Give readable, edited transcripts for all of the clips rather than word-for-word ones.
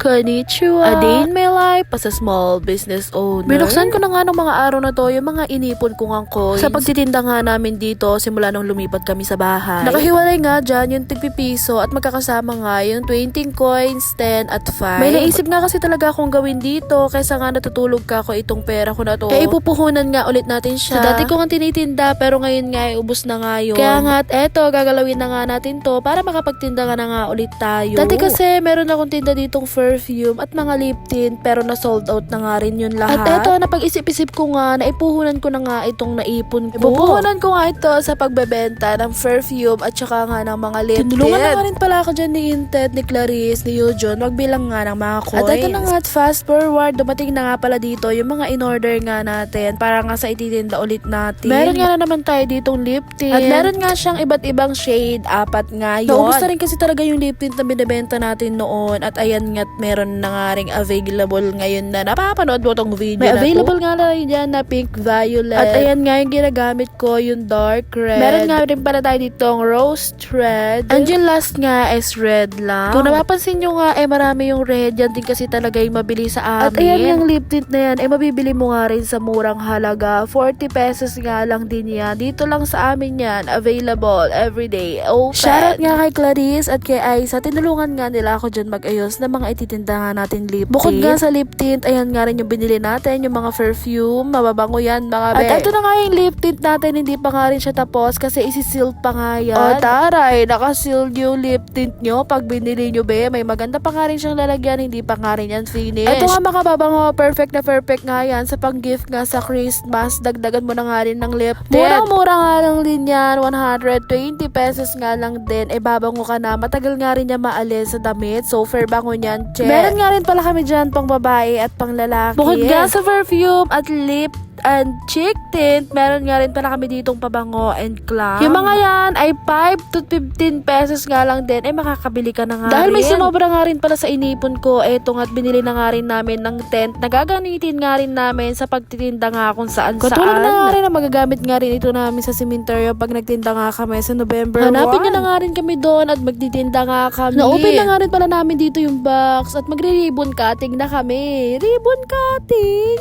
Konnichiwa! A day in my life as a small business owner. Binuksan ko na nga ng mga araw na to yung mga inipon kong ang coins sa pagtitinda nga namin dito simula nung lumipat kami sa bahay. Nakahiwalay nga dyan yung tigpipiso at magkakasama nga yung 20 coins, 10 at 5. May naisip nga kasi talaga akong gawin dito kaysa nga natutulog ka ko itong pera ko na to. Kaya ipupuhunan nga ulit natin siya. Sa dati ko nga tinitinda pero ngayon nga ubos na nga yun. Kaya nga eto gagalawin na nga natin to para makapagtinda nga na nga ulit tayo. Dati kasi meron akong tinda ditong perfume at mga lip tint pero na sold out na nga rin yun lahat. At eto napag-isip-isip ko nga na ipuhunan ko na nga itong naipon ko. Ipupuhunan ko nga ito sa pagbebenta ng perfume at saka nga ng mga lip tint. Tinulungan na nga rin pala ako dyan ni Intet, ni Clarice, ni Yujon magbilang nga ng mga coins. At eto na nga at fast forward dumating na nga pala dito yung mga in-order nga natin para nga sa ititinda ulit natin. Meron nga na naman tayo ditong lip tint. At meron nga siyang iba't ibang shade, 4 nga yun. Naubos na rin kasi talaga yung lip tint na binibenta natin noon at ayan nga't meron na nga ring available ngayon na napapanood mo tong video May na available to. Nga na rin dyan na pink violet. At ayan nga yung ginagamit ko, yung dark red. Meron nga rin pala tayo ditong rose red. And yung last nga is red lang. Kung napapansin nyo nga, marami yung red. Yan din kasi talaga yung mabili sa amin. At ayan yung lip tint na yan, mabibili mo nga rin sa murang halaga. 40 pesos nga lang din yan. Dito lang sa amin yan. Available everyday. Open. Shoutout nga kay Clarice at kay Aiza. Tinulungan nga nila ako dyan mag-ayos na mga ititinda nga natin lip tint. Bukod nga sa lip tint, ayan nga rin yung binili natin, yung mga perfume, mababango yan mga be. At ito na nga yung lip tint natin, hindi pa nga rin siya tapos kasi isi-seal pa nga yan. O taray, naka-seal yung lip tint nyo pag binili nyo be. May maganda pa nga rin siyang lalagyan, hindi pa nga rin yan finish. Ito nga mga babango, perfect na perfect nga yan sa pang-gift nga sa Christmas. Dagdagan mo na nga rin ng lip tint. Murang-mura nga lang din yan, 120 pesos nga lang din. Babango ka na, matagal nga rin niya maalis sa damit. So fair bango niyan, che. Meron nga rin pala kami dyan pang babae at pang lalaki. Bukod nga sa perfume at lip and cheek tint, meron nga rin pala kami ditong pabango and clam. Yung mga yan ay 5 to 15 pesos nga lang din, makakabili ka na nga dahil rin. May sumobra nga rin pala sa inipon ko, eto nga't binili na nga rin namin ng tent na gagamitin nga rin namin sa pagtitinda nga kung saan. Katulad na nga rin na magagamit nga rin ito namin sa cemetery pag nagtinda nga kami sa November 1. Hanapin nyo na nga rin kami doon at magtitinda nga kami. Na-open na nga rin pala namin dito yung box at magre-ribbon cutting na kami. Ribbon cutting!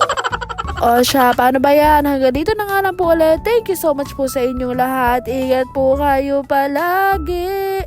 O siya, paano ba yan? Hanggang dito na nga lang po ulit. Thank you so much po sa inyong lahat. Ingat po kayo palagi.